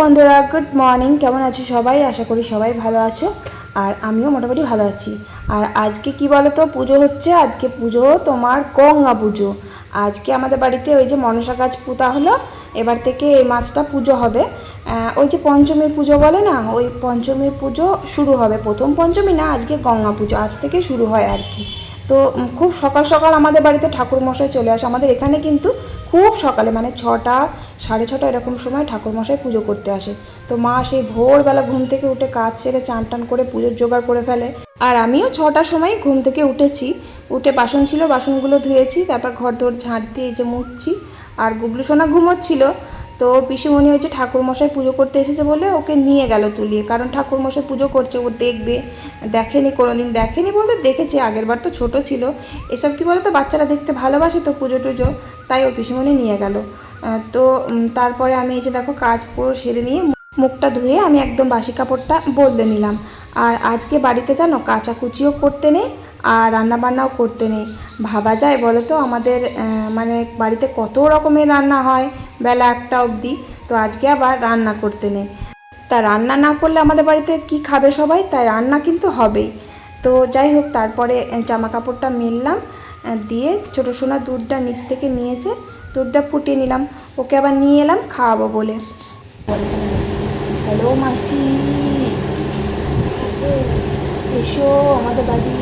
বন্ধুরা, good morning. কেমন আছো সবাই? আশা করি সবাই ভালো আছো, আর আমিও মোটামুটি ভালো আছি। আর আজকে কি বলো তো, পুজো হচ্ছে। আজকে পুজো তোমার গঙ্গা পুজো। আজকে আমাদের বাড়িতে ওই যে মনসা গাছ পোতা হলো, এবার থেকে এই মাছটা পুজো হবে। ওই যে পঞ্চমীর পুজো বলে না, ওই পঞ্চমীর পুজো শুরু হবে। প্রথম পঞ্চমী না, আজকে গঙ্গা পুজো আজ থেকে শুরু হয় আর কি। তো খুব সকাল সকাল আমাদের বাড়িতে ঠাকুরমশাই চলে আসে। আমাদের এখানে কিন্তু খুব সকালে, মানে 6টা 6:30 এরকম সময় ঠাকুরমশাই পুজো করতে আসে। তো মা সেই ভোরবেলা ঘুম থেকে উঠে কাজ সেরে চান টান করে পুজোর জোগাড় করে ফেলে। আর আমিও 6টার সময় ঘুম থেকে উঠেছি। উঠে বাসন ছিল, বাসনগুলো ধুয়েছি, তারপর ঘর দোর ঝাঁট দিয়ে এই যে মুছছি। আর গুবলু সোনা ঘুমোচ্ছিল। তো পিসিমণি হয়েছে ঠাকুরমশাই পুজো করতে এসেছে বলে ওকে নিয়ে গেল তুলিয়ে, কারণ ঠাকুরমশাই পুজো করছে, ও দেখবে। দেখেনি, কোনোদিন দেখেনি বলতে দেখেছে, আগের বার তো ছোট ছিল। এসব কি বলো তো, বাচ্চারা দেখতে ভালোবাসে তো পুজো টুজো, তাই ওর পিসিমণি নিয়ে গেল। তো তারপরে আমি এই যে দেখো কাজ পুরো সেরে নিয়ে মুখটা ধুয়ে আমি একদম বাসি কাপড়টা বদলে নিলাম। আর আজকে বাড়িতে জানো কাচাকুচিও করতে নেই, আর রান্নাবান্নাও করতে নেই। ভাবা যায় বলো তো, আমাদের মানে বাড়িতে কত রকমের রান্না হয় বেলা 1টা অবধি। তো আজকে আবার রান্না করতে নেই। তা রান্না না করলে আমাদের বাড়িতে কি খাবে সবাই, তাই রান্না কিন্তু হবেই। তো যাই হোক, তারপরে জামা কাপড়টা মেললাম, দিয়ে ছোটো সোনা দুধটা নিচ থেকে নিয়ে এসে দুধটা ফুটিয়ে নিলাম। ওকে আবার নিয়ে এলাম খাওয়াবো বলে। হ্যালো মাসি, এসো আমাদের বাড়ি।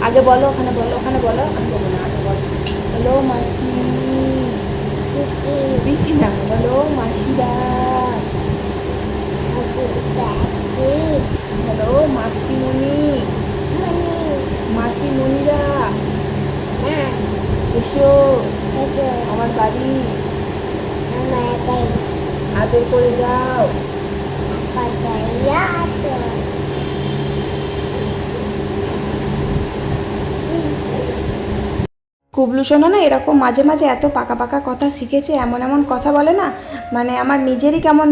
আগে বলো, ওখানে বলো, ওখানে বলো, আমি বলো না, আগে বলো। হ্যালো মাসি, বেশি না, বলো মাসিরা। হ্যালো মাসিমণি, মাসিমণিরা এসো আমার বাড়ি, আদর করে যাও। কুবলু সোনা না এরকম মাঝে মাঝে এত পাকা পাকা কথা শিখেছে, এমন এমন কথা বলে না, মানে আমার নিজেরই কেমন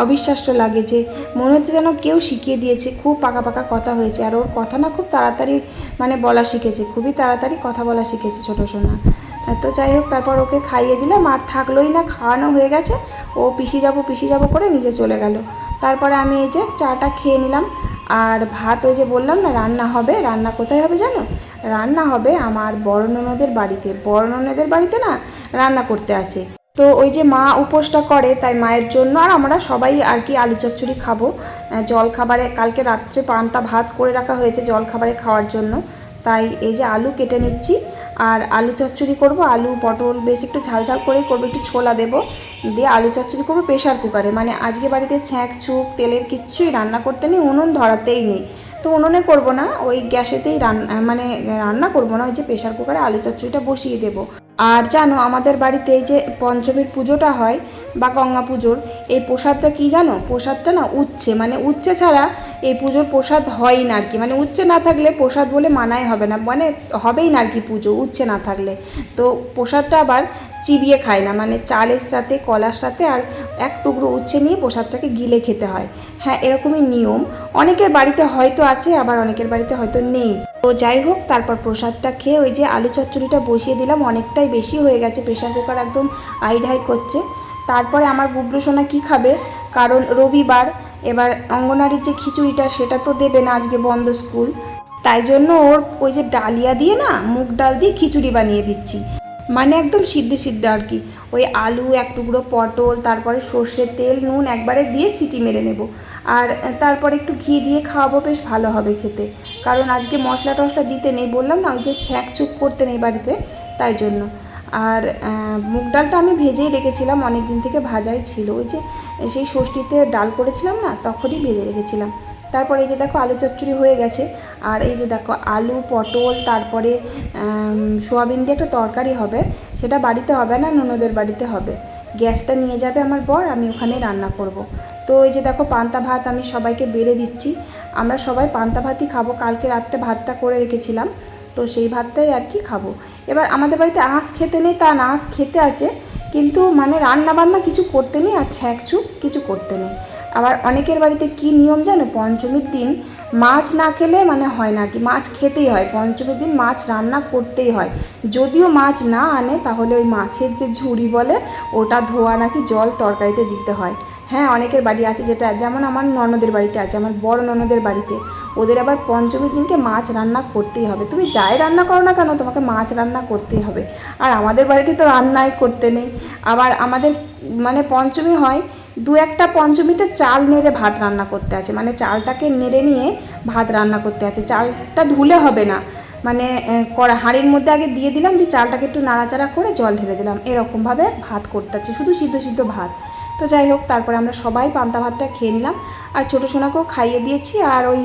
অবিশ্বাস্য লাগে, যে মনে হচ্ছে যেন কেউ শিখিয়ে দিয়েছে। খুব পাকা পাকা কথা হয়েছে, আর ওর কথা না খুব তাড়াতাড়ি মানে বলা শিখেছে, খুবই তাড়াতাড়ি কথা বলা শিখেছে ছোটো সোনা। তো যাই হোক, তারপর ওকে খাইয়ে দিলাম, আর থাকলোই না, খাওয়ানো হয়ে গেছে। ও পিসি যাবো করে নিজে চলে গেল। তারপরে আমি এই যে চাটা খেয়ে নিলাম। আর ভাত ওই যে বললাম না রান্না হবে, রান্না কোথায় হবে জানো? রান্না হবে আমার বড় ননদের বাড়িতে। বড় ননদের বাড়িতে না রান্না করতে আছে। তো ওই যে মা উপোসটা করে, তাই মায়ের জন্য আর আমরা সবাই আর কি আলু চচ্চড়ি খাবো। জল খাবারে কালকে রাত্রে পান্তা ভাত করে রাখা হয়েছে জল খাবারে খাওয়ার জন্য। তাই এই যে আলু কেটে নিচ্ছি, আর আলু চচ্চড়ি করব। আলু পটল বেশ একটু ঝাল ঝাল করেই করবো, একটু ছোলা দেবো, দিয়ে আলু চচ্চড়ি করবো প্রেশার কুকারে। মানে আজকে বাড়িতে ছ্যাঁক ছুঁক তেলের কিচ্ছুই রান্না করতে নেই, উনুন ধরাতেই নেই। তো উনুনে করবো না, ওই গ্যাসেতেই মানে রান্না করবো না, ওই যে প্রেশার কুকারে আলু চচ্চড়িটা বসিয়ে দেবো। আর জানো আমাদের বাড়িতে এই যে পঞ্চমীর পুজোটা হয় বা গঙ্গা পুজোর, এই প্রসাদটা কি জানো? প্রসাদটা না উচ্ছে, মানে উচ্ছে ছাড়া এই পুজোর প্রসাদ হয়ই না আর কি। মানে উচ্ছে না থাকলে প্রসাদ বলে মানাই হবে না, মানে হবেই না আর কি পুজো উচ্ছে না থাকলে। তো প্রসাদটা আবার চিবিয়ে খায় না, মানে চালের সাথে কলার সাথে আর এক টুকরো উচ্ছে নিয়ে প্রসাদটাকে গিলে খেতে হয়। হ্যাঁ, এরকমই নিয়ম। অনেকের বাড়িতে হয়তো আছে, আবার অনেকের বাড়িতে হয়তো নেই। তো যাই হোক, তারপর প্রসাদটা খেয়ে ওই যে আলু চচ্চড়িটা বসিয়ে দিলাম, অনেকটাই বেশি হয়ে গেছে, প্রেশার কুকার একদম আইঢাই করছে। তারপরে আমার গুবলু সোনা কী খাবে, কারণ রবিবার, এবার অঙ্গনারীর যে খিচুড়িটা সেটা তো দেবে না, আজকে বন্ধ স্কুল। তাই জন্য ওর ওই যে ডালিয়া দিয়ে না, মুগ ডাল দিয়ে খিচুড়ি বানিয়ে দিচ্ছি, মানে একদম সিদ্ধ সিদ্ধ আর কি। ওই আলু, এক টুকরো পটল, তারপরে সর্ষের তেল নুন একবারে দিয়ে সিটি মেরে নেব। আর তারপরে একটু ঘি দিয়ে খাওয়াবো, বেশ ভালো হবে খেতে। কারণ আজকে মশলা টশলা দিতে নেই, বললাম না ওই যে ছ্যাঁক চুক করতে নেই বাড়িতে, তাই জন্য। আর মুগ ডালটা আমি ভেজেই রেখেছিলাম, অনেক দিন থেকে ভাজাই ছিল, ওই যে সেই ষষ্ঠীতে ডাল করেছিলাম না, তখনই ভেজে রেখেছিলাম। তারপরে এই যে দেখো আলু চচ্চড়ি হয়ে গেছে। আর এই যে দেখো আলু পটল, তারপরে সোয়াবিন দিয়ে একটা তরকারি হবে, সেটা বাড়িতে হবে না, ননদের বাড়িতে হবে। গ্যাসটা নিয়ে যাবে আমার বর, আমি ওখানে রান্না করব। তো এই যে দেখো পান্তা ভাত আমি সবাইকে বেড়ে দিচ্ছি। আমরা সবাই পান্তা ভাতই খাবো, কালকে রাত্রে ভাতটা করে রেখেছিলাম, তো সেই ভাতটাই আর কি খাবো। এবার আমাদের বাড়িতে আঁশ খেতে নেই তা না, আঁশ খেতে আছে, কিন্তু মানে রান্না বান্না কিছু করতে নেই, আর ছ্যাঁকছুক কিছু করতে নেই। আবার অনেকের বাড়িতে কি নিয়ম জানো, পঞ্চমীর দিন মাছ না খেলে মানে হয় না, কি মাছ খেতেই হয়, পঞ্চমীর দিন মাছ রান্না করতেই হয়। যদিও মাছ না আনে তাহলে ওই মাছের যে ঝুড়ি বলে ওটা ধোয়া নাকি জল তরকারিতে দিতে হয়। হ্যাঁ, অনেকের বাড়ি আছে যেটা, যেমন আমার ননদের বাড়িতে আছে, আমার বড় ননদের বাড়িতে ওদের আবার পঞ্চমীর দিনকে মাছ রান্না করতেই হবে। তুমি যাই রান্না করো না কেন তোমাকে মাছ রান্না করতেই হবে। আর আমাদের বাড়িতে তো রান্নাই করতে নেই। আবার আমাদের মানে পঞ্চমী হয়, দু একটা পঞ্চমীতে চাল নেড়ে ভাত রান্না করতে আছে, মানে চালটাকে নেড়ে নিয়ে ভাত রান্না করতে আছে। চালটা ধুলে হবে না, মানে কড়া হাঁড়ির মধ্যে আগে দিয়ে দিলাম, দিয়ে চালটাকে একটু নাড়াচাড়া করে জল ঢেলে দিলাম, এরকমভাবে ভাত করতে আছে, শুধু সিদ্ধ সিদ্ধ ভাত। তো যাই হোক, তারপরে আমরা সবাই পান্তা ভাতটা খেয়ে নিলাম। আর ছোটো সোনাকেও খাইয়ে দিয়েছি। আর ওই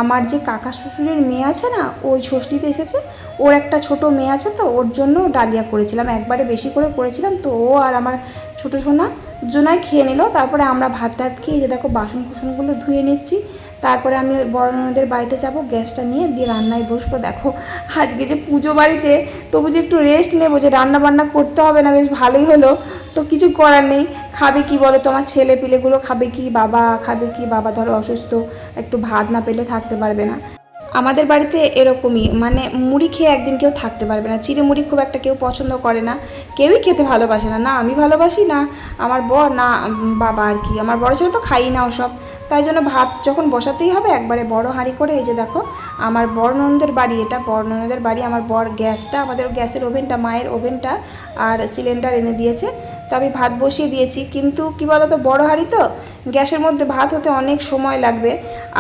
আমার যে কাকা শ্বশুরের মেয়ে আছে না, ওই ষষ্ঠীতে এসেছে, ওর একটা ছোট মেয়ে আছে, তো ওর জন্য ডালিয়া করেছিলাম, একবারে বেশি করে করেছিলাম। তো ও আর আমার ছোটো সোনা দুজনাই খেয়ে নিল। তারপরে আমরা ভাত টাত খেয়ে যে দেখো বাসন কুসনগুলো ধুয়ে নিচ্ছি। তারপরে আমি ওই বড় ননদের বাড়িতে যাব, গ্যাসটা নিয়ে দিয়ে রান্নায় বসবো। দেখো আজকে যে পুজো বাড়িতে, তবু যে একটু রেস্ট নেবো, যে রান্না বান্না করতে হবে না, বেশ ভালোই হলো। তো কিছু করার নেই। খাবে কি বলো, তোমার ছেলে পিলেগুলো খাবে কি, বাবা খাবে কি, বাবা ধরো অসুস্থ, একটু ভাত না পেলে থাকতে পারবে না। আমাদের বাড়িতে এরকমই, মানে মুড়ি খেয়ে একদিন কেউ থাকতে পারবে না, চিড়ে মুড়ি খুব একটা কেউ পছন্দ করে না, কেউই খেতে ভালোবাসে না, না আমি ভালোবাসি না আমার বর, না বাবা আর কি, আমার বড় ছেলে তো খাই না ওসব। তাই জন্য ভাত যখন বসাতেই হবে একবারে বড় হাঁড়ি করে। এই যে দেখো আমার বড় ননদের বাড়ি, এটা বড় ননদের বাড়ি। আমার বর গ্যাসটা, আমাদের গ্যাসের ওভেনটা, মায়ের ওভেনটা আর সিলিন্ডার এনে দিয়েছে। তো আমি ভাত বসিয়ে দিয়েছি, কিন্তু কী বলো তো, বড় হাঁড়ি তো, গ্যাসের মধ্যে ভাত হতে অনেক সময় লাগবে।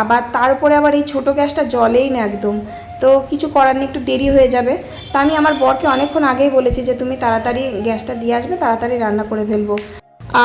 আবার তার উপরে আবার এই ছোটো গ্যাসটা জ্বলেই না একদম, তো কিছু করার নেই, একটু দেরি হয়ে যাবে। তা আমি আমার বরকে অনেকক্ষণ আগেই বলেছি যে তুমি তাড়াতাড়ি গ্যাসটা দিয়ে আসবে, তাড়াতাড়ি রান্না করে ফেলবো।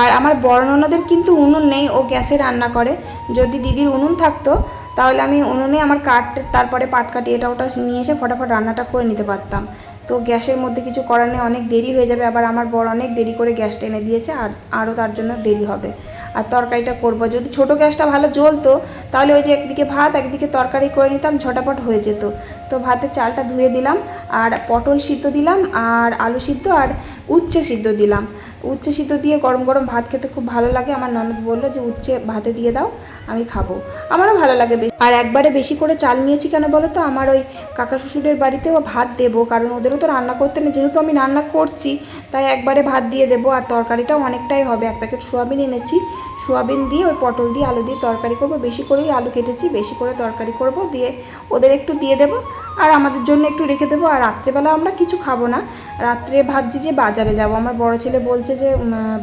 আর আমার বড় ননদের কিন্তু উনুন নেই, ও গ্যাসে রান্না করে। যদি দিদির উনুন থাকতো তাহলে আমি উনুনে আমার কাঠ, তারপরে পাটকাঠি এটা ওটা নিয়ে এসে ফটাফট রান্নাটা করে নিতে পারতাম। তো গ্যাসের মধ্যে কিছু করার নেই, অনেক দেরি হয়ে যাবে। আবার আমার বর অনেক দেরি করে গ্যাসটা এনে দিয়েছে, আর আরও তার জন্য দেরি হবে। আর তরকারিটা করবো, যদি ছোটো গ্যাসটা ভালো জ্বলতো তাহলে ওই যে একদিকে ভাত একদিকে তরকারি করে নিতাম, ঝটাপট হয়ে যেত। তো ভাতের চালটা ধুয়ে দিলাম, আর পটল সিদ্ধ দিলাম, আর আলু সিদ্ধ, আর উচ্ছে সিদ্ধ দিলাম। উচ্ছে সিদ্ধ দিয়ে গরম গরম ভাত খেতে খুব ভালো লাগে। আমার ননদ বললো যে উচ্ছে ভাতে দিয়ে দাও, আমি খাবো, আমারও ভালো লাগে। আর একবারে বেশি করে চাল নিয়েছি কেন বলো তো, আমার ওই কাকা শ্বশুরের বাড়িতেও ভাত দেবো, কারণ ওদেরও তো রান্না করতে নেই, যেহেতু আমি রান্না করছি তাই একবারে ভাত দিয়ে দেবো। আর তরকারিটাও অনেকটাই হবে, এক প্যাকেট সোয়াবিন এনেছি, সোয়াবিন দিয়ে ওই পটল দিয়ে আলু দিয়ে তরকারি করব, বেশি করেই আলু কেটেছি, বেশি করে তরকারি করব, দিয়ে ওদের একটু দিয়ে দেবো আর আমাদের জন্য একটু রেখে দেবো। আর রাত্রেবেলা আমরা কিছু খাবো না, রাত্রে ভাবছি যে বাজারে যাব। আমার বড় ছেলে বলছে যে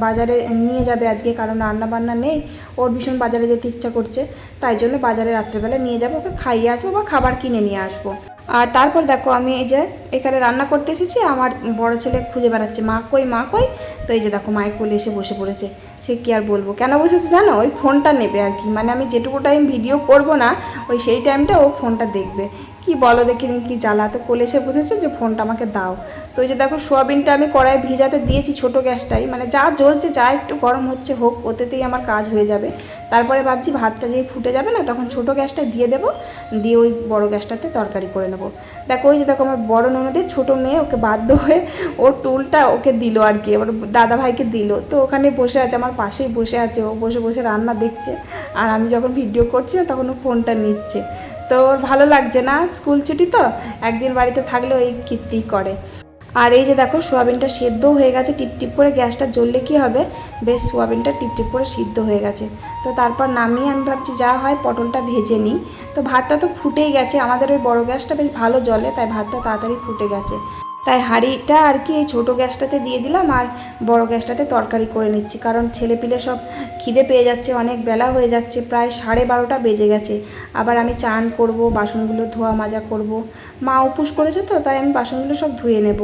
বাজারে নিয়ে যাবে আজকে, কারণ রান্না বান্না নেই, ওর ভীষণ বাজারে যেতে ইচ্ছা করছে, তাই জন্য বাজারে রাত্রেবেলা নিয়ে যাবো, ওকে খাইয়ে আসবো বা খাবার কিনে নিয়ে আসবো। আর তারপর দেখো আমি এই যে এখানে রান্না করতে এসেছি, আমার বড় ছেলে খুঁজে বেড়াচ্ছে মা কই মা কই। তো এই যে দেখো মায়ের কোলে এসে বসে পড়েছে। সে কি আর বলবো, কেন বসেছে জানো, ওই ফোনটা নেবে আর কি, মানে আমি যেটুকু টাইম ভিডিও করব না ওই সেই টাইমটা ও ফোনটা দেখবে। কি বলো দেখিনি, কি জ্বালা। তো কোলে এসে বুঝেছে যে ফোনটা আমাকে দাও। তো এই যে দেখো সোয়াবিনটা আমি কড়াই ভিজাতে দিয়েছি, ছোটো গ্যাসটাই, মানে যা জ্বলছে যা একটু গরম হচ্ছে হোক, ওতেতেই আমার কাজ হয়ে যাবে। তারপরে ভাবছি ভাতটা যেই ফুটে যাবে না তখন ছোটো গ্যাসটা দিয়ে দেবো, দিয়ে ওই বড় গ্যাসটাতে তরকারি করে নেবো। দেখো ওই যে দেখো আমার বড় ননদের ছোটো মেয়ে, ওকে বাধ্য হয়ে ওর টুলটা ওকে দিল আর কি, আমার দাদা ভাইকে দিল। তো ওখানে বসে আছে, আমার পাশেই বসে আছে, ও বসে বসে রান্না দেখছে, আর আমি যখন ভিডিও করছি না তখন ও ফোনটা নিচ্ছে। তো ওর ভালো লাগছে না, স্কুল ছুটি তো, একদিন বাড়িতে থাকলে ওই কীর্তি করে। আর এই যে দেখো সোয়াবিনটা সেদ্ধও হয়ে গেছে, টিপটিপ করে, গ্যাসটা জ্বললে কী হবে, বেশ সোয়াবিনটা টিপটিপ করে সিদ্ধ হয়ে গেছে। তো তারপর নামিয়ে আমি ভাবছি যা হয় পটলটা ভেজে নিই। তো ভাতটা তো ফুটেই গেছে, আমাদের ওই বড় গ্যাসটা বেশ ভালো জ্বলে, তাই ভাতটা তাড়াতাড়ি ফুটে গেছে। তাই হাঁড়িটা আর কি এই ছোটো গ্যাসটাতে দিয়ে দিলাম, আর বড় গ্যাসটাতে তরকারি করে নিচ্ছি, কারণ ছেলেপিলে সব খিদে পেয়ে যাচ্ছে, অনেক বেলা হয়ে যাচ্ছে, প্রায় 12:30 বেজে গেছে। আবার আমি চান করব, বাসনগুলো ধোয়া মাজা করব, মা উপোস করেছে তো, তাই আমি বাসনগুলো সব ধুয়ে নেব।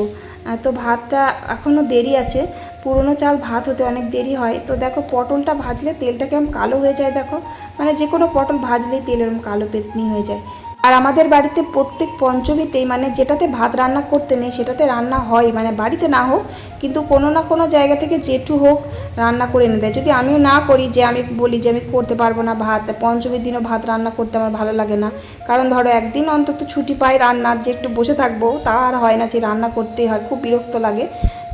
তো ভাতটা এখনও দেরি আছে, পুরনো চাল ভাত হতে অনেক দেরি হয়। তো দেখো পটলটা ভাজলে তেলটা কেমন কালো হয়ে যায়, দেখো মানে যে কোনো পটল ভাজলেই তেল এরকম কালো পেতনি হয়ে যায়। আর আমাদের বাড়িতে প্রত্যেক পঞ্চমীতেই, মানে যেটাতে ভাত রান্না করতে নেই সেটাতে রান্না হয়, মানে বাড়িতে না হোক কিন্তু কোনো না কোনো জায়গা থেকে জেঠু হোক রান্না করে এনে দেয়। যদি আমিও না করি, যে আমি বলি যে আমি করতে পারবো না ভাত, পঞ্চমীর দিনও ভাত রান্না করতে আমার ভালো লাগে না, কারণ ধরো একদিন অন্তত ছুটি পাই রান্নার, যে একটু বসে থাকবো তা আর হয় না, সেই রান্না করতেই হয়, খুব বিরক্ত লাগে।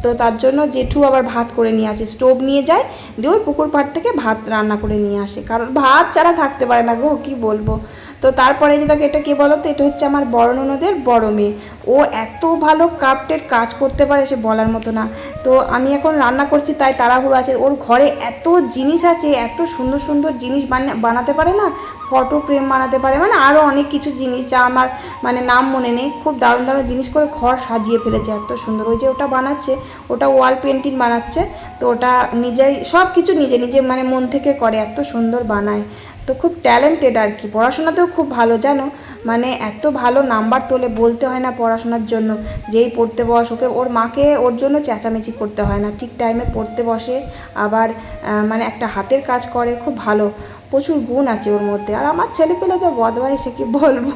তো তার জন্য জেঠু আবার ভাত করে নিয়ে আসে, স্টোভ নিয়ে যায়, দিয়ে ওই পুকুর পাড় থেকে ভাত রান্না করে নিয়ে আসে, কারণ ভাত ছাড়া থাকতে পারে না গো, কি বলবো। তো তারপরে যে দেখো এটা কে বলো তো, এটা হচ্ছে আমার বড় ননদের বড় মেয়ে। ও এত ভালো ক্রাফটের কাজ করতে পারে সে বলার মতো না। তো আমি এখন রান্না করছি তাই তাড়াহুড়ো আছে, ওর ঘরে এত জিনিস আছে, এত সুন্দর সুন্দর জিনিস বানাতে পারে না, ফটো ফ্রেম বানাতে পারে, মানে আরও অনেক কিছু জিনিস যা আমার মানে নাম মনে নেই, খুব দারুণ দারুণ জিনিস করে ঘর সাজিয়ে ফেলেছে, এত সুন্দর। ওই যে ওটা বানাচ্ছে, ওটা ওয়াল পেন্টিং বানাচ্ছে, তো ওটা নিজেই সব কিছু নিজে নিজে মানে মন থেকে করে, এত সুন্দর বানায়। তো খুব ট্যালেন্টেড আর কি, পড়াশোনাতেও খুব ভালো জানো, মানে এত ভালো নাম্বার তোলে, বলতে হয় না পড়াশোনার জন্য যেই পড়তে বস, ওকে ওর মাকে ওর জন্য চেঁচামেচি করতে হয় না, ঠিক টাইমে পড়তে বসে, আবার মানে একটা হাতের কাজ করে, খুব ভালো, প্রচুর গুণ আছে ওর মধ্যে। আর আমার ছেলে পেলে যা বদমাইশে কি বলবো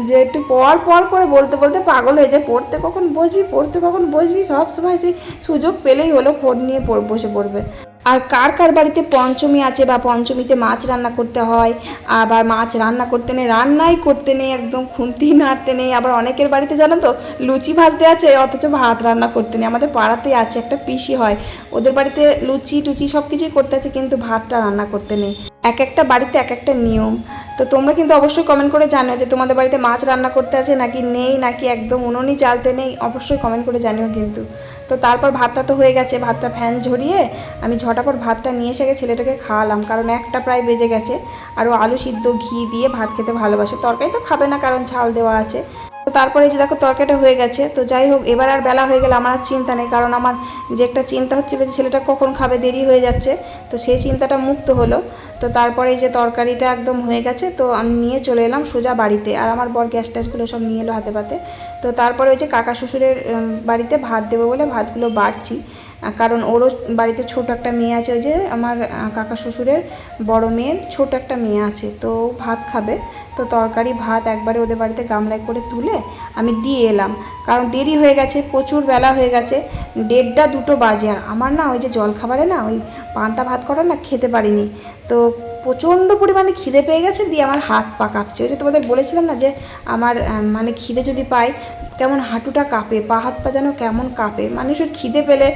যে একটু পর পর করে বলতে বলতে পাগল হয়ে যায়, পড়তে কখন বসবি, পড়তে কখন বসবি, সব সময় সেই সুযোগ পেলেই হলো ফোন নিয়ে বসে পড়বে। আর কার কার বাড়িতে পঞ্চমী আছে বা পঞ্চমীতে মাছ রান্না করতে হয়, আবার মাছ রান্না করতে নেই, রান্নাই করতে নেই, একদম খুন্তি নাড়তে নেই। আবার অনেকের বাড়িতে জানো তো লুচি ভাজতে আছে অথচ ভাত রান্না করতে নেই। আমাদের পাড়াতেই আছে একটা পিসি হয়, ওদের বাড়িতে লুচি টুচি সব কিছুই করতে আছে কিন্তু ভাতটা রান্না করতে নেই। এক একটা বাড়িতে এক একটা নিয়ম। তো তোমরা কিন্তু অবশ্যই কমেন্ট করে জানিও যে তোমাদের বাড়িতে মাছ রান্না করতে আছে নাকি নেই, নাকি একদম উনুনই জ্বালতে নেই, অবশ্যই কমেন্ট করে জানিও কিন্তু। তো তারপর ভাতটা তো হয়ে গেছে, ভাতটা ফ্যান ঝরিয়ে আমি ঝটাপট ভাতটা নিয়ে এসে ছেলেটাকে খাওয়ালাম, কারণ একটা প্রায় বেজে গেছে। আর ও আলু সিদ্ধ ঘি দিয়ে ভাত খেতে ভালোবাসে, তরকারি তো খাবে না কারণ ঝাল দেওয়া আছে। তো তারপরে যে দেখো তরকারিটা হয়ে গেছে। তো যাই হোক, এবার আর বেলা হয়ে গেলে আমার আর চিন্তা নেই, কারণ আমার যে একটা চিন্তা হচ্ছিল যে ছেলেটা কখন খাবে, দেরি হয়ে যাচ্ছে, তো সেই চিন্তাটা মুক্ত হলো। তো তারপরে এই যে তরকারিটা একদম হয়ে গেছে, তো আমি নিয়ে চলে এলাম সোজা বাড়িতে, আর আমার বর গ্যাস ট্যাসগুলো সব নিয়ে এলো হাতে পাতে। তো তারপরে ওই যে কাকা শ্বশুরের বাড়িতে ভাত দেবো বলে ভাতগুলো বাড়ছি, কারণ ওরও বাড়িতে ছোট একটা মেয়ে আছে, ওই যে আমার কাকা শ্বশুরের বড় মেয়ের ছোট একটা মেয়ে আছে, তো ভাত খাবে। তো তরকারি ভাত একবারে ওদের বাড়িতে গামলায় করে তুলে আমি দিয়ে এলাম, কারণ দেরি হয়ে গেছে, প্রচুর বেলা হয়ে গেছে, 1:30-2 বাজে। আর আমার না ওই যে জলখাবারে না ওই পান্তা ভাত করা না খেতে পারিনি, তো প্রচণ্ড পরিমাণে খিদে পেয়ে গেছে, দিয়ে আমার হাত পা কাঁপছে। ওই যে তোমাদের বলেছিলাম না যে আমার মানে খিদে যদি পাই কেমন হাঁটুটা কাঁপে, পা হাত পা যেন কেমন কাঁপে, মানুষের খিদে পেলে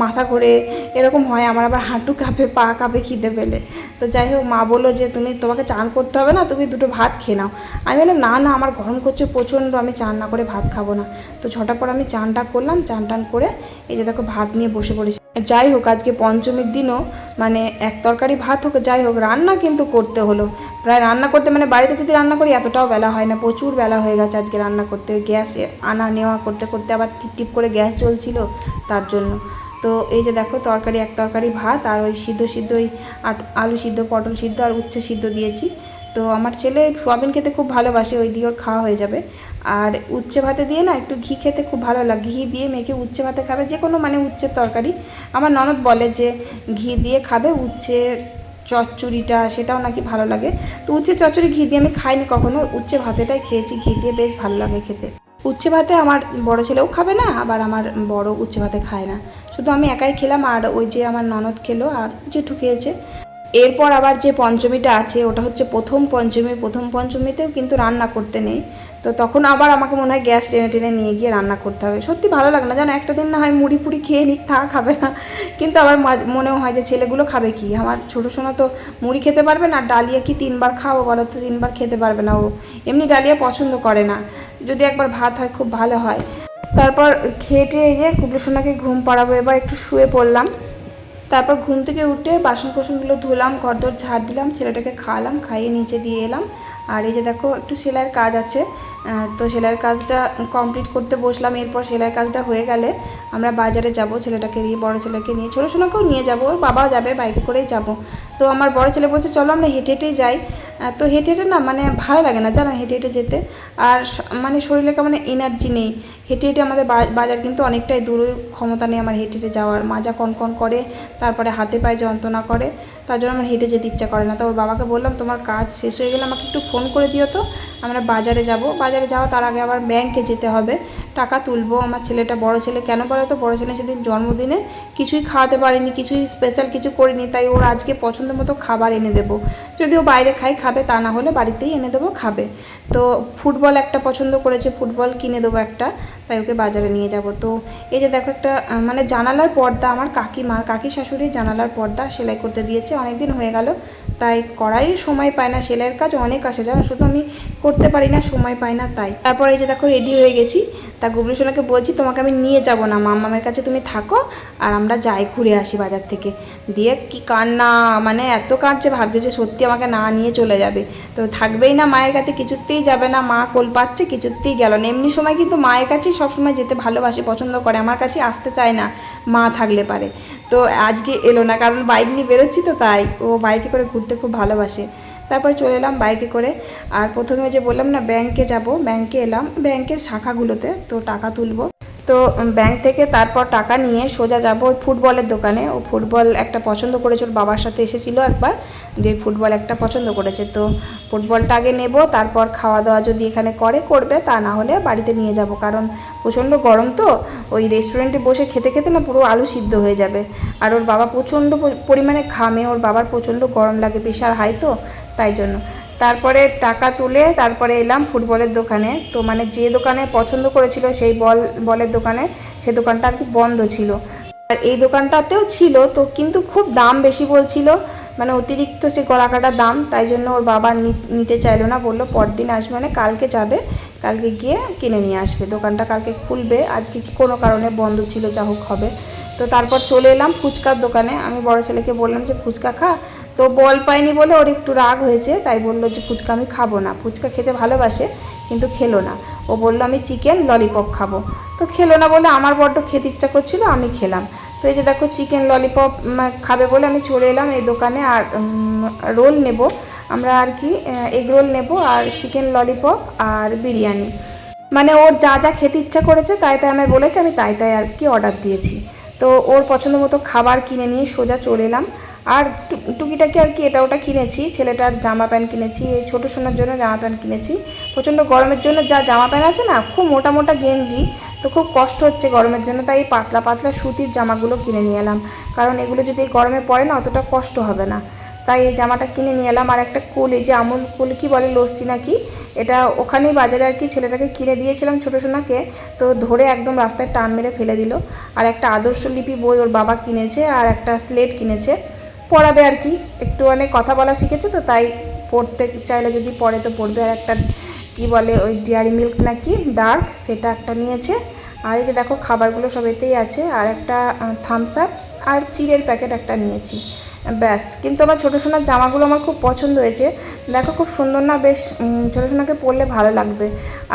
মাথা ঘোরে এরকম হয়, আমার আবার হাঁটু কাঁপে, পা কাঁপে খিদে পেলে। তো যাই হোক, মা বললো যে তোমাকে চান করতে হবে না, তুমি 2টো ভাত খেয়ে নাও। আমি বললাম না না, আমার গরম করছে প্রচণ্ড, আমি চান না করে ভাত খাবো না। তো ঝটাপট আমি চানটা করলাম, চান টান করে এই যে দেখো ভাত নিয়ে বসে পড়েছি। যাই হোক, আজকে পঞ্চমীর দিনও মানে এক তরকারি ভাত হোক, যাই হোক রান্না কিন্তু করতে হলো। প্রায় রান্না করতে মানে বাড়িতে যদি রান্না করি এতটাও বেলা হয় না, প্রচুর বেলা হয়ে গেছে আজকে রান্না করতে, গ্যাস আনা নেওয়া করতে করতে আবার টিপ টিপ করে গ্যাস জ্বলছিল তার জন্য। তো এই যে দেখো তরকারি, এক তরকারি ভাত, আর ওই সিদ্ধ ওই আলু সিদ্ধ, পটল সিদ্ধ আর উচ্ছে সিদ্ধ দিয়েছি। তো আমার ছেলে সোয়াবিন খেতে খুব ভালোবাসে, ওই দিয়ে ওর খাওয়া হয়ে যাবে। আর উচ্ছে ভাতে দিয়ে না একটু ঘি খেতে খুব ভালো লাগে, ঘি দিয়ে মেখে উচ্ছে ভাতে খাবে, যে কোনো মানে উচ্ছের তরকারি। আমার ননদ বলে যে ঘি দিয়ে খাবে উচ্ছে চচ্চড়িটা, সেটাও নাকি ভালো লাগে। তো উচ্ছে চচ্চড়ি ঘি দিয়ে আমি খাইনি কখনো, উচ্ছে ভাতেটাই খেয়েছি ঘি দিয়ে, বেশ ভালো লাগে খেতে। উচ্ছে ভাতে আমার বড় ছেলেও খাবে না, আবার আমার বড় উচ্ছে ভাতে খায় না, শুধু আমি একাই খেলাম, আর ওই যে আমার ননদ খেলো আর জেঠু খেয়েছে। এরপর আবার যে পঞ্চমীটা আছে ওটা হচ্ছে প্রথম পঞ্চমী, প্রথম পঞ্চমীতেও কিন্তু রান্না করতে নেই। তো তখন আবার আমাকে মনে হয় গ্যাস টেনে টেনে নিয়ে গিয়ে রান্না করতে হবে, সত্যি ভালো লাগে না জানো, একটা দিন না হয় মুড়ি ফুড়ি খেয়ে নিক, তা খাবে না, কিন্তু আবার মনেও হয় যে ছেলেগুলো খাবে কি, আমার ছোটো সোনা তো মুড়ি খেতে পারবে না, ডালিয়া কি 3বার খাও বলো তো, 3বার খেতে পারবে না ও, এমনি ডালিয়া পছন্দ করে না, যদি একবার ভাত হয় খুব ভালো হয়। তারপর খেটে এই যে কুবলু সোনাকে ঘুম পাড়াবো, এবার একটু শুয়ে পড়লাম। তারপর ঘুম থেকে উঠে বাসন কোসনগুলো ধুলাম, ঘরদোর ঝাড় দিলাম, ছেলেটাকে খাওয়ালাম, খাইয়ে নিচে দিয়ে এলাম। আর এই যে দেখো একটু সেলাইয়ের কাজ আছে, তো সেলাইয়ের কাজটা কমপ্লিট করতে বসলাম। এরপর সেলাইয়ের কাজটা হয়ে গেলে আমরা বাজারে যাব, ছেলেটাকে নিয়ে, বড় ছেলেকে নিয়ে, ছোটো সোনাকেও নিয়ে যাব, ওর বাবাও যাবে, বাইকে করেই যাব। তো আমার বড় ছেলে বলছে চলো আমরা হেঁটে হেঁটেই যাই। তো হেঁটে হেঁটে না মানে ভালো লাগে না জানো হেঁটে হেঁটে যেতে, আর মানে শরীরে কেমন এনার্জি নেই। হেঁটে হেঁটে আমাদের বাজার কিন্তু অনেকটাই দূরে, ক্ষমতা নেই আমার হেঁটে হেঁটে যাওয়ার, মাজা কনকন করে, তারপরে হাতে পায়ে যন্ত্রণা করে। তার জন্য আমার হেঁটে যেতে ইচ্ছা করে না। তো ওর বাবাকে বললাম তোমার কাজ শেষ হয়ে গেলে আমাকে একটু ফোন করে দিও, তো আমরা বাজারে যাব। বাজারে যাওয়া তার আগে আবার ব্যাংকে যেতে হবে, টাকা তুলবো। আমার ছেলেটা, বড় ছেলে কেন বলো তো, বড় ছেলে সেদিন জন্মদিনে কিছুই খাওয়াতে পারিনি, কিছুই স্পেশাল কিছু করিনি, তাই ওর আজকে পছন্দ মতো খাবার এনে দেবো। যদি ও বাইরে খাবে, তা না হলে বাড়িতেই এনে দেবো, খাবে। তো ফুটবল একটা পছন্দ করেছে, ফুটবল কিনে দেবো একটা, তাই ওকে বাজারে নিয়ে যাব। তো এই যে দেখো একটা মানে জানালার পর্দা, আমার কাকি শাশুড়ি জানালার পর্দা সেলাই করতে দিয়েছে, অনেক দিন হয়ে গেল, তাই করাই সময় পায় না। সেলাইয়ের কাজ অনেক আসে জানো, শুধু আমি করতে পারি না, সময় পাই না তাই। তারপর এই যে দেখো রেডি হয়ে গেছি, তা গুবলু সোনাকে বলছি তোমাকে আমি নিয়ে যাব না, মামামের কাছে তুমি থাকো আর আমরা যাই ঘুরে আসি বাজার থেকে। দিয়ে কি কান্না, মানে এত কাঁদছে, ভাবছে যে সত্যি আমাকে না নিয়ে চলে যাবে। তো থাকবেই না মায়ের কাছে, কিছুতেই যাবে না, মা কোল পাচ্ছে, কিছুতেই গেল না। এমনি সময় কিন্তু মায়ের কাছেই সবসময় যেতে ভালোবাসে, পছন্দ করে, আমার কাছে আসতে চায় না মা থাকলে পারে। তো আজকে এলো না, কারণ বাইক নিয়ে বেরোচ্ছি তো, তাই ও বাইকে করে ঘুরতে খুব ভালোবাসে। তারপরে চলে এলাম বাইকে করে। আর প্রথমে যে বললাম না ব্যাংকে যাব, ব্যাংকে এলাম, ব্যাংকের শাখাগুলোতে তো টাকা তুলবো। তো ব্যাংক থেকে তারপর টাকা নিয়ে সোজা যাব ওই ফুটবলের দোকানে। ও ফুটবল একটা পছন্দ করেছে, ওর বাবার সাথে এসেছিলো একবার, দিয়ে ফুটবল একটা পছন্দ করেছে। তো ফুটবলটা আগে নেব, তারপর খাওয়া দাওয়া যদি এখানে করবে, তা না হলে বাড়িতে নিয়ে যাব, কারণ প্রচণ্ড গরম তো, ওই রেস্টুরেন্টে বসে খেতে খেতে না পুরো আলু সিদ্ধ হয়ে যাবে। আর ওর বাবা প্রচণ্ড পরিমাণে ঘামে, ওর বাবার প্রচণ্ড গরম লাগে, প্রেশার হাই তো, তাই জন্য। তারপরে টাকা তুলে তারপরে এলাম ফুটবলের দোকানে। তো মানে যে দোকানে পছন্দ করেছিল সেই বলের দোকানে, সে দোকানটা আর কি বন্ধ ছিল। আর এই দোকানটাতেও ছিল তো, কিন্তু খুব দাম বেশি বলছিল, মানে অতিরিক্ত সে গলাকাটা দাম, তাই জন্য ওর বাবা নিতে চাইলো না, বললো পরদিন আসবে, মানে কালকে যাবে, কালকে গিয়ে কিনে নিয়ে আসবে। দোকানটা কালকে খুলবে, আজকে কি কোনো কারণে বন্ধ ছিল, যা হোক হবে। তো তারপর চলে এলাম ফুচকার দোকানে। আমি বড় ছেলেকে বললাম যে ফুচকা খা, তো বল পাইনি বলে ওর একটু রাগ হয়েছে, তাই বললো যে ফুচকা আমি খাবো না। ফুচকা খেতে ভালোবাসে কিন্তু খেলো না, ও বললো আমি চিকেন ললিপপ খাবো। তো খেলো না বলে আমার বড্ড খেতে ইচ্ছা করছিল, আমি খেলাম। তো এই যে দেখো চিকেন ললিপপ খাবে বলে আমি চলে এলাম এই দোকানে। আর রোল নেব আমরা আর কি, এগ রোল নেব আর চিকেন ললিপপ আর বিরিয়ানি, মানে ওর যা যা খেতে ইচ্ছা করেছে তাই তাই আমি বলেছি, আমি তাই তাই আর কি অর্ডার দিয়েছি। তো ওর পছন্দ মতো খাবার কিনে নিয়ে সোজা চলে এলাম। আর টুকিটাকি আর কি এটা ওটা কিনেছি, ছেলেটার জামা প্যান্ট কিনেছি, এই ছোটো সোনার জন্য জামা প্যান্ট কিনেছি। প্রচণ্ড গরমের জন্য যা জামা প্যান্ট আছে না, খুব মোটা মোটা গেঞ্জি, তো খুব কষ্ট হচ্ছে গরমের জন্য, তাই পাতলা পাতলা সুতির জামাগুলো কিনে নিয়ে এলাম, কারণ এগুলো যদি গরমে পড়ে না অতটা কষ্ট হবে না, তাই এই জামাটা কিনে নিয়ে এলাম। আর একটা কুল, এই যে আমুল কুল কি বলে, লস্যি নাকি, এটা ওখানেই বাজারে আর কি ছেলেটাকে কিনে দিয়েছিলাম ছোটো সোনাকে, তো ধরে একদম রাস্তায় টান মেরে ফেলে দিল। আর একটা আদর্শলিপি বই ওর বাবা কিনেছে, আর একটা স্লেট কিনেছে, পড়াবে আর কি, একটু অনেক কথা বলা শিখেছে তো, তাই পড়তে চাইলে যদি পড়ে তো পড়বে। আর একটা কি বলে ওই ডেয়ারি মিল্ক নাকি ডার্ক, সেটা একটা নিয়েছে। আর এই যে দেখো খাবারগুলো সব এতেই আছে, আর একটা থামস আপ আর চিড়ের প্যাকেট একটা নিয়েছি, ব্যাস। কিন্তু আমার ছোটো সোনার জামাগুলো আমার খুব পছন্দ হয়েছে, দেখো খুব সুন্দর না, বেশ ছোটো সোনাকে পরলে ভালো লাগবে।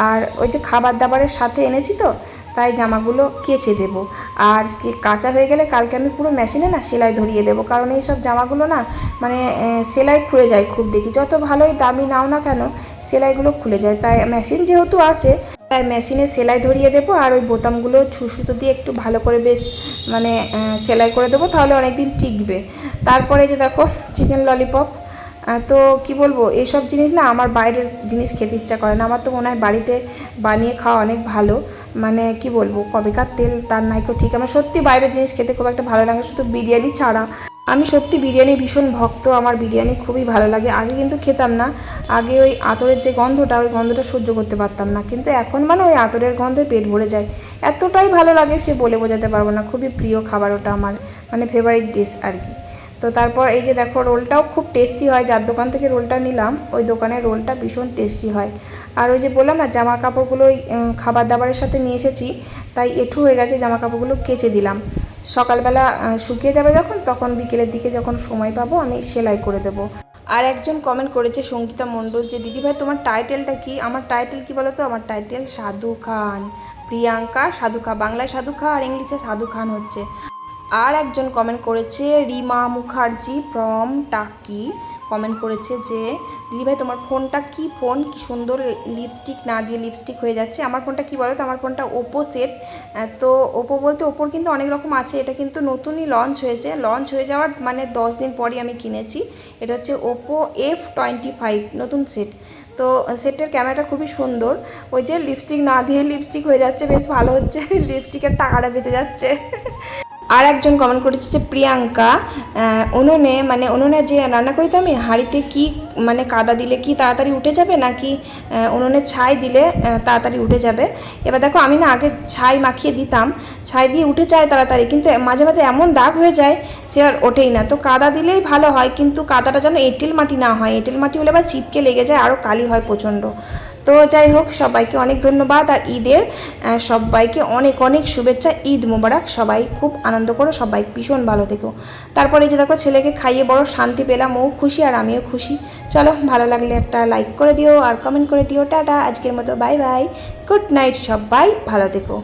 আর ওই যে খাবার দাবারের সাথে এনেছি তো, তাই জামাগুলো কেচে দেবো। আর কাঁচা হয়ে গেলে কালকে আমি পুরো মেশিনে না সেলাই ধরিয়ে দেবো, কারণ এই সব জামাগুলো না মানে সেলাই খুলে যায় খুব, দেখি যত ভালোই দামি নাও না কেন সেলাইগুলো খুলে যায়, তাই মেশিন যেহেতু আছে তাই মেশিনে সেলাই ধরিয়ে দেবো। আর ওই বোতামগুলো সুতো দিয়ে একটু ভালো করে বেশ মানে সেলাই করে দেবো, তাহলে অনেক দিন টিকবে। তারপরে যে দেখো চিকেন ললিপপ, তো কি বলবো, এইসব জিনিস না আমার বাইরের জিনিস খেতে ইচ্ছা করে না, আমার তো মনে হয় বাড়িতে বানিয়ে খাওয়া অনেক ভালো। মানে কি বলবো, কবেকার তেল তার নাইকো ঠিক, আমার সত্যি বাইরের জিনিস খেতে খুব একটা ভালো লাগে, শুধু বিরিয়ানি ছাড়া। আমি সত্যি বিরিয়ানি ভীষণ ভক্ত, আমার বিরিয়ানি খুবই ভালো লাগে। আগে কিন্তু খেতাম না, আগে ওই আতরের যে গন্ধটা, ওই গন্ধটা সহ্য করতে পারতাম না, কিন্তু এখন মানে ওই আতরের গন্ধে পেট ভরে যায়, এতটাই ভালো লাগে সে বলে বোঝাতে পারবো না। খুবই প্রিয় খাবার ওটা আমার, মানে ফেভারিট ডিশ আর কি। তো তারপর এই যে দেখো রোলটাও খুব টেস্টি হয়, যার দোকান থেকে রোলটা নিলাম ওই দোকানের রোলটা ভীষণ টেস্টি হয়। আর ওই যে বললাম না জামা কাপড়গুলো ওই খাবার দাবারের সাথে নিয়ে এসেছি, তাই এঁঠু হয়ে গেছে, জামা কাপড়গুলো কেচে দিলাম। সকালবেলা শুকিয়ে যাবে যখন, তখন বিকেলের দিকে যখন সময় পাবো আমি সেলাই করে দেবো। আর একজন কমেন্ট করেছে সঙ্গীতা মণ্ডল, যে দিদিভাই তোমার টাইটেলটা কি? আমার টাইটেল কি বলো তো, আমার টাইটেল সাধু খান, প্রিয়াঙ্কা সাধু খা, বাংলায় সাধু খা আর ইংলিশে সাধু খান হচ্ছে। আর একজন কমেন্ট করেছে রিমা মুখার্জি ফ্রম টাকি, কমেন্ট করেছে যে দিদিভাই তোমার ফোনটা কি ফোন, কি সুন্দর লিপস্টিক না দিয়ে লিপস্টিক হয়ে যাচ্ছে। আমার ফোনটা কি বলো তো, আমার ফোনটা ওপো সেট। তো ওপো বলতে ওপোর কিন্তু অনেক রকম আছে, এটা কিন্তু নতুনই লঞ্চ হয়েছে, লঞ্চ হয়ে যাওয়ার মানে 10 দিন পরই আমি কিনেছি। এটা হচ্ছে ওপো F25 নতুন সেট। তো সেটের ক্যামেরাটা খুবই সুন্দর। ওই যে লিপস্টিক না দিয়ে লিপস্টিক হয়ে যাচ্ছে, বেশ ভালো হচ্ছে, লিপস্টিকের টাকাটা বেঁচে যাচ্ছে। আর একজন কমেন্ট করেছে যে প্রিয়াঙ্কা, উনুনে যে রান্না করি তো আমি, হাঁড়িতে কি মানে কাদা দিলে কি তাড়াতাড়ি উঠে যাবে, নাকি উনুনে ছাই দিলে তাড়াতাড়ি উঠে যাবে? এবার দেখো, আমি না আগে ছাই মাখিয়ে দিতাম, ছাই দিয়ে উঠে যায় তাড়াতাড়ি, কিন্তু মাঝে মাঝে এমন দাগ হয়ে যায় সে আর ওঠেই না। তো কাদা দিলেই ভালো হয়, কিন্তু কাদাটা যেন এঁটেল মাটি না হয়, এঁটেল মাটি হলে আবার চিপকে লেগে যায়, আরও কালি হয় প্রচণ্ড। তো যাই হোক, সবাইকে অনেক ধন্যবাদ, আর ঈদের সবাইকে অনেক অনেক শুভেচ্ছা। ঈদ মোবারক, সবাই খুব আনন্দ করো, সবাই ভীষণ ভালো থেকো। তারপরে যে দেখো, ছেলেকে খাইয়ে বড় শান্তি পেলাম, ও খুশি আর আমিও খুশি। চলো, ভালো লাগলে একটা লাইক করে দিও আর কমেন্ট করে দিও। টাটা, আজকের মতো বাই বাই, গুড নাইট, সবাই ভালো থেকো।